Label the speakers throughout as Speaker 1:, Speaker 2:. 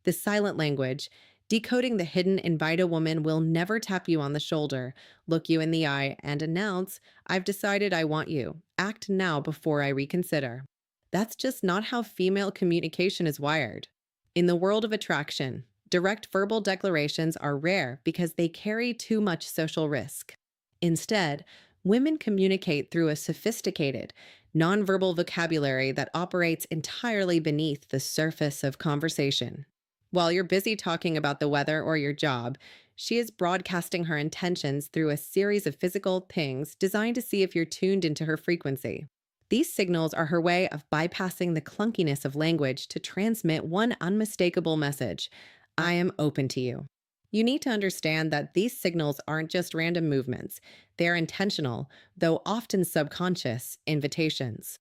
Speaker 1: The silent language. Decoding the hidden invite a woman will never tap you on the shoulder, look you in the eye, and announce, I've decided I want you. Act now before I reconsider. That's just not how female communication is wired. In the world of attraction, direct verbal declarations are rare because they carry too much social risk. Instead, women communicate through a sophisticated, nonverbal vocabulary that operates entirely beneath the surface of conversation. While you're busy talking about the weather or your job, she is broadcasting her intentions through a series of physical pings designed to see if you're tuned into her frequency. These signals are her way of bypassing the clunkiness of language to transmit one unmistakable message: I am open to you. You need to understand that these signals aren't just random movements, they are intentional, though often subconscious, invitations.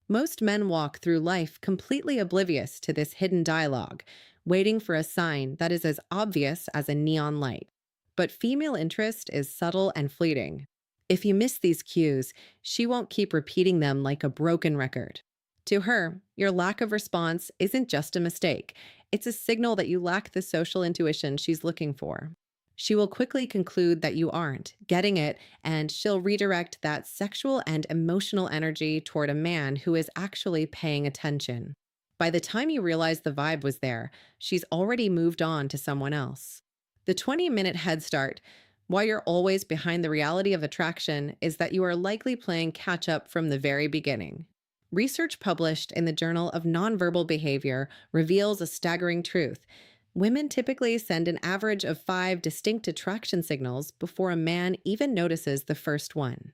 Speaker 1: Most men walk through life completely oblivious to this hidden dialogue, waiting for a sign that is as obvious as a neon light. But female interest is subtle and fleeting. If you miss these cues, she won't keep repeating them like a broken record. To her, your lack of response isn't just a mistake, it's a signal that you lack the social intuition she's looking for. She will quickly conclude that you aren't getting it, and she'll redirect that sexual and emotional energy toward a man who is actually paying attention. By the time you realize the vibe was there, she's already moved on to someone else. The 20-minute head start, while you're always behind the reality of attraction, is that you are likely playing catch up from the very beginning. Research published in the Journal of Nonverbal Behavior reveals a staggering truth. Women typically send an average of 5 distinct attraction signals before a man even notices the first one.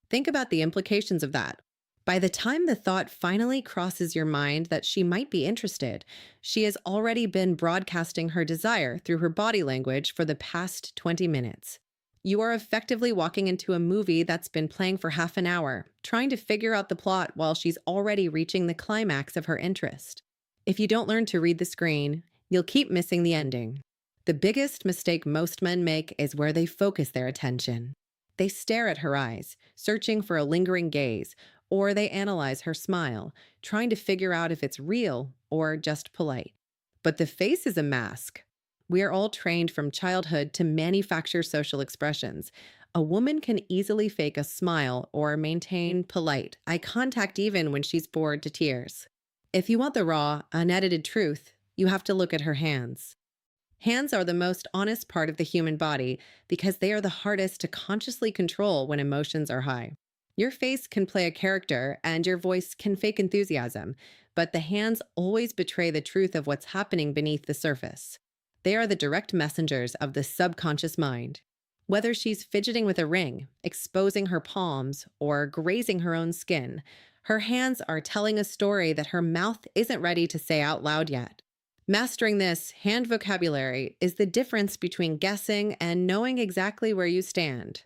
Speaker 1: Think about the implications of that. By the time the thought finally crosses your mind that she might be interested, she has already been broadcasting her desire through her body language for the past 20 minutes. You are effectively walking into a movie that's been playing for half an hour, trying to figure out the plot while she's already reaching the climax of her interest. If you don't learn to read the screen, you'll keep missing the ending. The biggest mistake most men make is where they focus their attention. They stare at her eyes, searching for a lingering gaze, or they analyze her smile, trying to figure out if it's real or just polite. But the face is a mask. We are all trained from childhood to manufacture social expressions. A woman can easily fake a smile or maintain polite eye contact even when she's bored to tears. If you want the raw, unedited truth, you have to look at her hands. Hands are the most honest part of the human body because they are the hardest to consciously control when emotions are high. Your face can play a character and your voice can fake enthusiasm, but the hands always betray the truth of what's happening beneath the surface. They are the direct messengers of the subconscious mind. Whether she's fidgeting with a ring, exposing her palms, or grazing her own skin, her hands are telling a story that her mouth isn't ready to say out loud yet. Mastering this hand vocabulary is the difference between guessing and knowing exactly where you stand.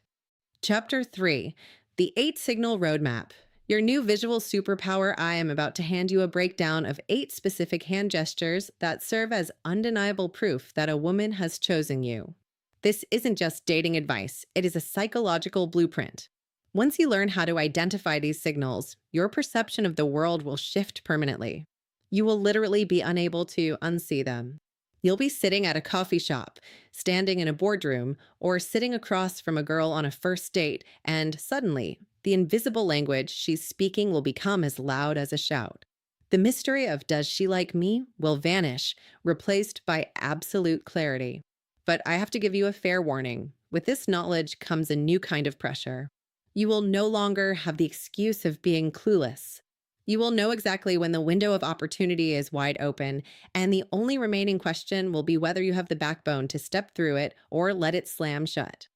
Speaker 1: Chapter 3: The 8-Signal Roadmap. Your new visual superpower. I am about to hand you a breakdown of 8 specific hand gestures that serve as undeniable proof that a woman has chosen you. This isn't just dating advice, it is a psychological blueprint. Once you learn how to identify these signals, your perception of the world will shift permanently. You will literally be unable to unsee them. You'll be sitting at a coffee shop, standing in a boardroom, or sitting across from a girl on a first date, and suddenly, the invisible language she's speaking will become as loud as a shout. The mystery of "does she like me" will vanish, replaced by absolute clarity. But I have to give you a fair warning. With this knowledge comes a new kind of pressure. You will no longer have the excuse of being clueless. You will know exactly when the window of opportunity is wide open, and the only remaining question will be whether you have the backbone to step through it or let it slam shut.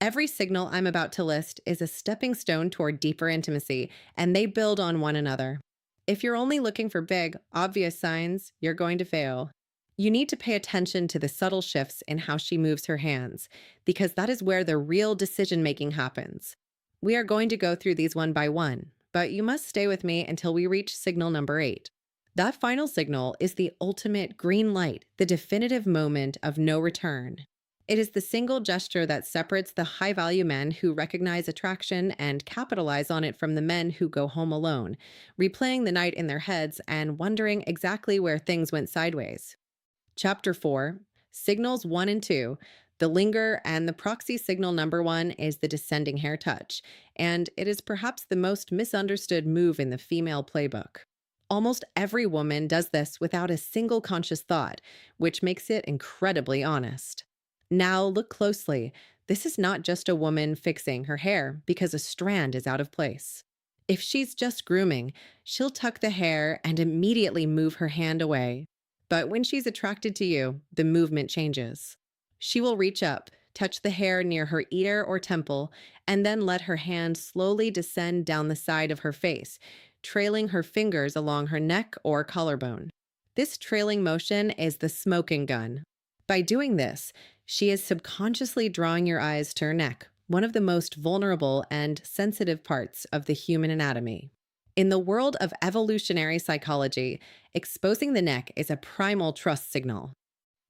Speaker 1: Every signal I'm about to list is a stepping stone toward deeper intimacy, and they build on one another. If you're only looking for big, obvious signs, you're going to fail. You need to pay attention to the subtle shifts in how she moves her hands, because that is where the real decision-making happens. We are going to go through these one by one, but you must stay with me until we reach signal number 8. That final signal is the ultimate green light, the definitive moment of no return. It is the single gesture that separates the high-value men who recognize attraction and capitalize on it from the men who go home alone, replaying the night in their heads and wondering exactly where things went sideways. Chapter 4, Signals 1 and 2. The linger and the proxy signal number 1 is the descending hair touch, and it is perhaps the most misunderstood move in the female playbook. Almost every woman does this without a single conscious thought, which makes it incredibly honest. Now, look closely. This is not just a woman fixing her hair because a strand is out of place. If she's just grooming, she'll tuck the hair and immediately move her hand away. But when she's attracted to you, the movement changes. She will reach up, touch the hair near her ear or temple, and then let her hand slowly descend down the side of her face, trailing her fingers along her neck or collarbone. This trailing motion is the smoking gun. By doing this, she is subconsciously drawing your eyes to her neck, one of the most vulnerable and sensitive parts of the human anatomy. In the world of evolutionary psychology, exposing the neck is a primal trust signal.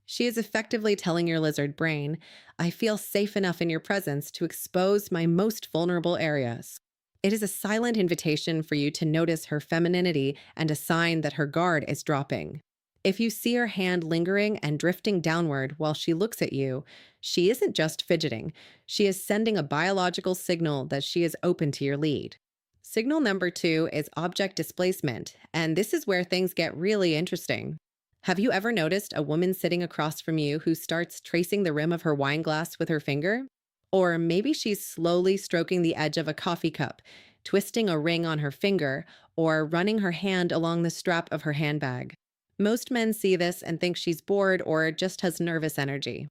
Speaker 1: She is effectively telling your lizard brain, I feel safe enough in your presence to expose my most vulnerable areas. It is a silent invitation for you to notice her femininity and a sign that her guard is dropping. If you see her hand lingering and drifting downward while she looks at you, she isn't just fidgeting. She is sending a biological signal that she is open to your lead. Signal number 2 is object displacement, and this is where things get really interesting. Have you ever noticed a woman sitting across from you who starts tracing the rim of her wine glass with her finger? Or maybe she's slowly stroking the edge of a coffee cup, twisting a ring on her finger, or running her hand along the strap of her handbag. Most men see this and think she's bored or just has nervous energy.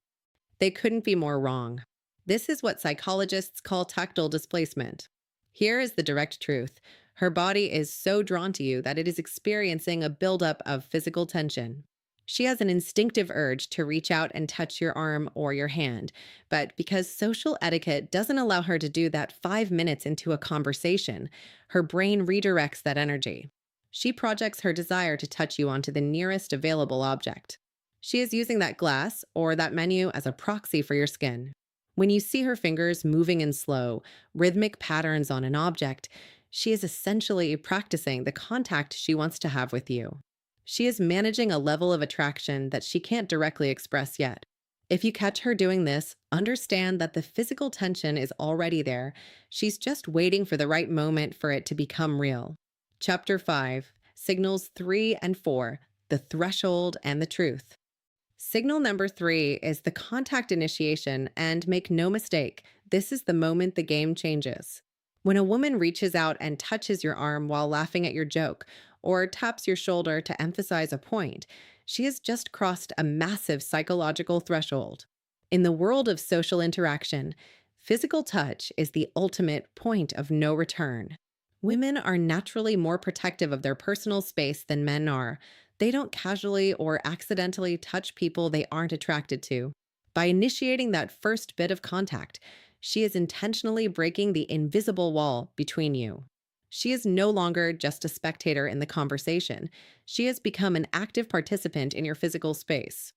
Speaker 1: They couldn't be more wrong. This is what psychologists call tactile displacement. Here is the direct truth. Her body is so drawn to you that it is experiencing a buildup of physical tension. She has an instinctive urge to reach out and touch your arm or your hand, but because social etiquette doesn't allow her to do that 5 minutes into a conversation, her brain redirects that energy. She projects her desire to touch you onto the nearest available object. She is using that glass or that menu as a proxy for your skin. When you see her fingers moving in slow, rhythmic patterns on an object, she is essentially practicing the contact she wants to have with you. She is managing a level of attraction that she can't directly express yet. If you catch her doing this, understand that the physical tension is already there. She's just waiting for the right moment for it to become real. Chapter 5, Signals 3 and 4, the threshold and the truth. Signal number 3 is the contact initiation, and make no mistake, this is the moment the game changes. When a woman reaches out and touches your arm while laughing at your joke, or taps your shoulder to emphasize a point, she has just crossed a massive psychological threshold. In the world of social interaction, physical touch is the ultimate point of no return. Women are naturally more protective of their personal space than men are. They don't casually or accidentally touch people they aren't attracted to. By initiating that first bit of contact, she is intentionally breaking the invisible wall between you. She is no longer just a spectator in the conversation. She has become an active participant in your physical space.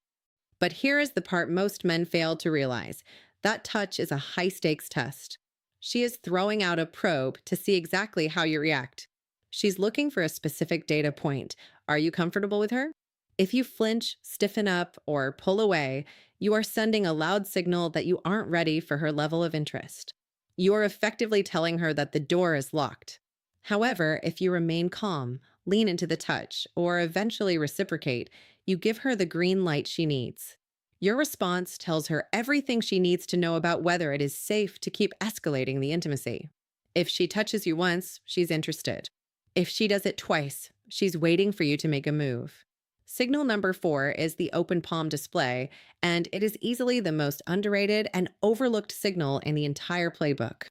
Speaker 1: But here is the part most men fail to realize. That touch is a high-stakes test. She is throwing out a probe to see exactly how you react. She's looking for a specific data point. Are you comfortable with her? If you flinch, stiffen up, or pull away, you are sending a loud signal that you aren't ready for her level of interest. You are effectively telling her that the door is locked. However, if you remain calm, lean into the touch, or eventually reciprocate, you give her the green light she needs. Your response tells her everything she needs to know about whether it is safe to keep escalating the intimacy. If she touches you once, she's interested. If she does it twice, she's waiting for you to make a move. Signal number 4 is the open palm display, and it is easily the most underrated and overlooked signal in the entire playbook.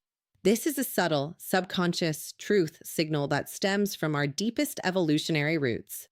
Speaker 1: This is a subtle, subconscious truth signal that stems from our deepest evolutionary roots.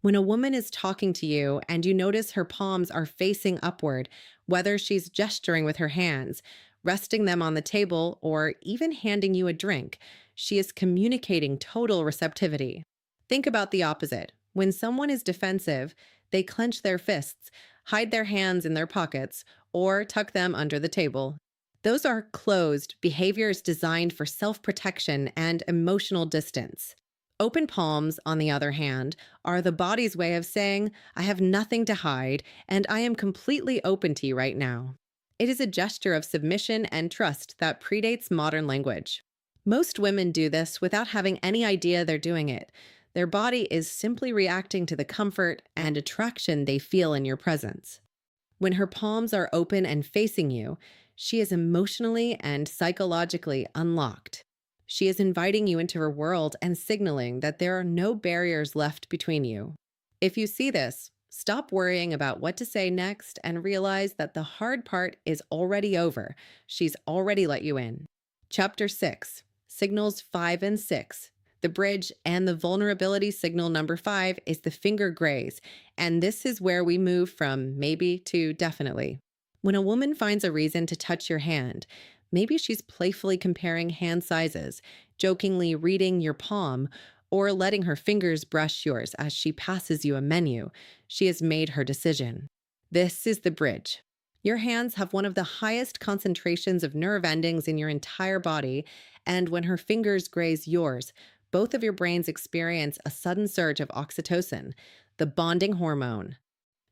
Speaker 1: When a woman is talking to you and you notice her palms are facing upward, whether she's gesturing with her hands, resting them on the table, or even handing you a drink, she is communicating total receptivity. Think about the opposite. When someone is defensive, they clench their fists, hide their hands in their pockets, or tuck them under the table. Those are closed behaviors designed for self-protection and emotional distance. Open palms, on the other hand, are the body's way of saying, I have nothing to hide and I am completely open to you right now. It is a gesture of submission and trust that predates modern language. Most women do this without having any idea they're doing it. Their body is simply reacting to the comfort and attraction they feel in your presence. When her palms are open and facing you, she is emotionally and psychologically unlocked. She is inviting you into her world and signaling that there are no barriers left between you. If you see this, stop worrying about what to say next and realize that the hard part is already over. She's already let you in. Chapter 6, Signals 5 and 6. The bridge and the vulnerability signal number 5 is the finger graze, and this is where we move from maybe to definitely. When a woman finds a reason to touch your hand, maybe she's playfully comparing hand sizes, jokingly reading your palm, or letting her fingers brush yours as she passes you a menu, she has made her decision. This is the bridge. Your hands have one of the highest concentrations of nerve endings in your entire body, and when her fingers graze yours, both of your brains experience a sudden surge of oxytocin, the bonding hormone.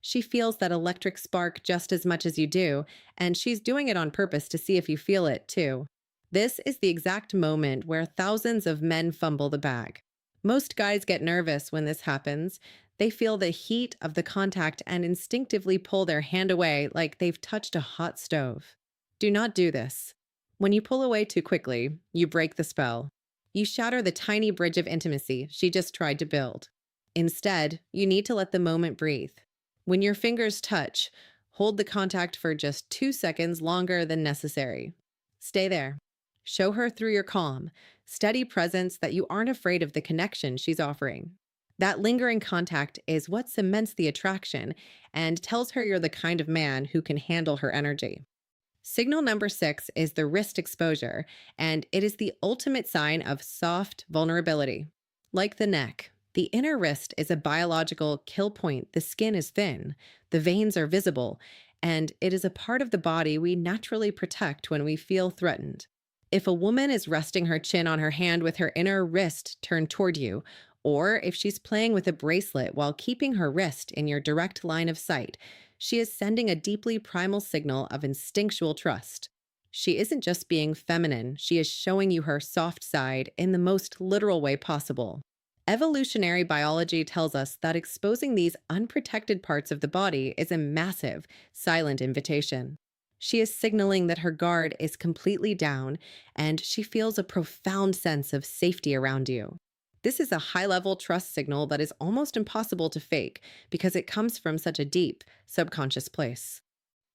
Speaker 1: She feels that electric spark just as much as you do, and she's doing it on purpose to see if you feel it too. This is the exact moment where thousands of men fumble the bag. Most guys get nervous when this happens. They feel the heat of the contact and instinctively pull their hand away like they've touched a hot stove. Do not do this. When you pull away too quickly, you break the spell. You shatter the tiny bridge of intimacy she just tried to build. Instead, you need to let the moment breathe. When your fingers touch, hold the contact for just 2 seconds longer than necessary. Stay there. Show her through your calm, steady presence that you aren't afraid of the connection she's offering. That lingering contact is what cements the attraction and tells her you're the kind of man who can handle her energy. Signal number 6 is the wrist exposure, and it is the ultimate sign of soft vulnerability. Like the neck, the inner wrist is a biological kill point. The skin is thin, the veins are visible, and it is a part of the body we naturally protect when we feel threatened. If a woman is resting her chin on her hand with her inner wrist turned toward you, or if she's playing with a bracelet while keeping her wrist in your direct line of sight, she is sending a deeply primal signal of instinctual trust. She isn't just being feminine, she is showing you her soft side in the most literal way possible. Evolutionary biology tells us that exposing these unprotected parts of the body is a massive, silent invitation. She is signaling that her guard is completely down and she feels a profound sense of safety around you. This is a high-level trust signal that is almost impossible to fake because it comes from such a deep, subconscious place.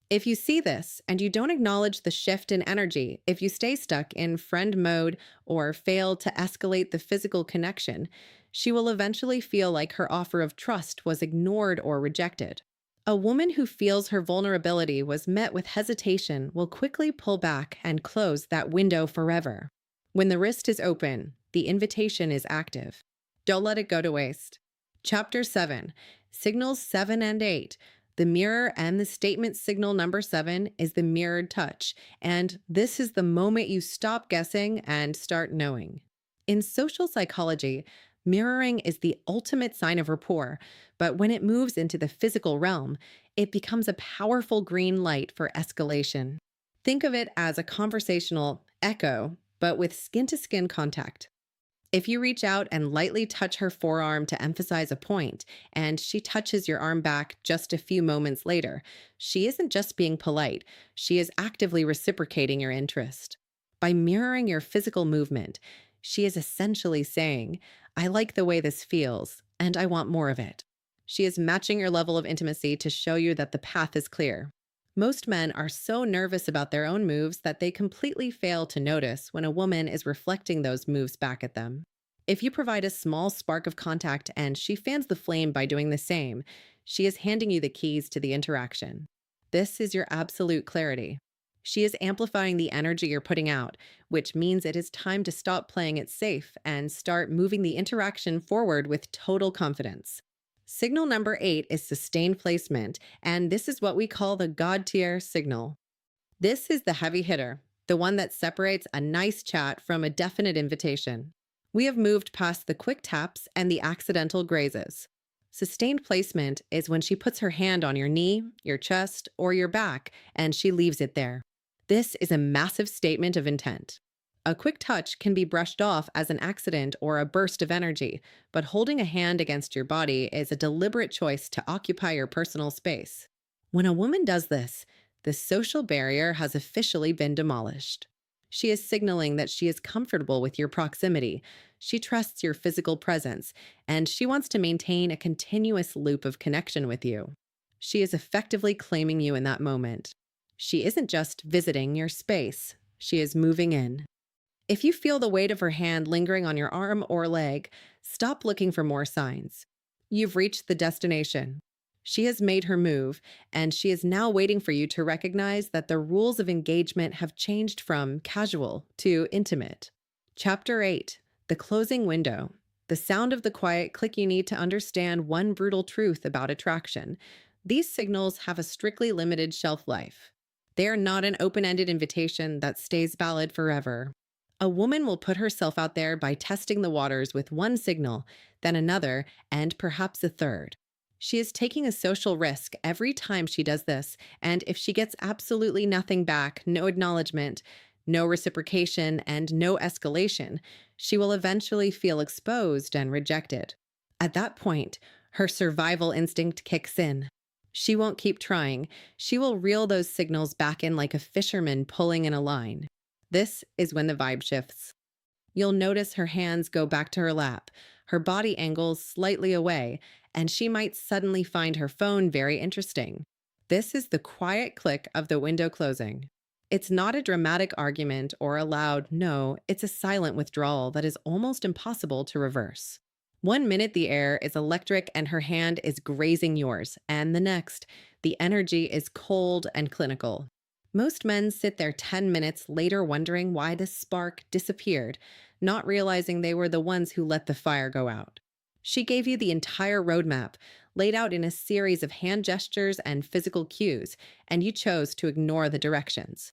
Speaker 1: If you see this and you don't acknowledge the shift in energy, if you stay stuck in friend mode or fail to escalate the physical connection, she will eventually feel like her offer of trust was ignored or rejected. A woman who feels her vulnerability was met with hesitation will quickly pull back and close that window forever. When the wrist is open, the invitation is active. Don't let it go to waste. Chapter 7, Signals 7 and 8. The mirror and the statement signal number 7 is the mirrored touch, and this is the moment you stop guessing and start knowing. In social psychology, mirroring is the ultimate sign of rapport, but when it moves into the physical realm, it becomes a powerful green light for escalation. Think of it as a conversational echo, but with skin-to-skin contact. If you reach out and lightly touch her forearm to emphasize a point, and she touches your arm back just a few moments later, she isn't just being polite, she is actively reciprocating your interest. By mirroring your physical movement, she is essentially saying, I like the way this feels, and I want more of it. She is matching your level of intimacy to show you that the path is clear. Most men are so nervous about their own moves that they completely fail to notice when a woman is reflecting those moves back at them. If you provide a small spark of contact and she fans the flame by doing the same, she is handing you the keys to the interaction. This is your absolute clarity. She is amplifying the energy you're putting out, which means it is time to stop playing it safe and start moving the interaction forward with total confidence. Signal number 8 is sustained placement, and this is what we call the God tier signal. This is the heavy hitter, the one that separates a nice chat from a definite invitation. We have moved past the quick taps and the accidental grazes. Sustained placement is when she puts her hand on your knee, your chest, or your back, and she leaves it there. This is a massive statement of intent. A quick touch can be brushed off as an accident or a burst of energy, but holding a hand against your body is a deliberate choice to occupy your personal space. When a woman does this, the social barrier has officially been demolished. She is signaling that she is comfortable with your proximity, she trusts your physical presence, and she wants to maintain a continuous loop of connection with you. She is effectively claiming you in that moment. She isn't just visiting your space, she is moving in. If you feel the weight of her hand lingering on your arm or leg, stop looking for more signs. You've reached the destination. She has made her move, and she is now waiting for you to recognize that the rules of engagement have changed from casual to intimate. Chapter 8: The Closing Window. The sound of the quiet click you need to understand one brutal truth about attraction. These signals have a strictly limited shelf life. They are not an open ended invitation that stays valid forever. A woman will put herself out there by testing the waters with one signal, then another, and perhaps a third. She is taking a social risk every time she does this, and if she gets absolutely nothing back, no acknowledgement, no reciprocation, and no escalation, she will eventually feel exposed and rejected. At that point, her survival instinct kicks in. She won't keep trying. She will reel those signals back in like a fisherman pulling in a line. This is when the vibe shifts. You'll notice her hands go back to her lap, her body angles slightly away, and she might suddenly find her phone very interesting. This is the quiet click of the window closing. It's not a dramatic argument or a loud no, it's a silent withdrawal that is almost impossible to reverse. 1 minute the air is electric and her hand is grazing yours, and the next, the energy is cold and clinical. Most men sit there 10 minutes later wondering why the spark disappeared, not realizing they were the ones who let the fire go out. She gave you the entire roadmap, laid out in a series of hand gestures and physical cues, and you chose to ignore the directions.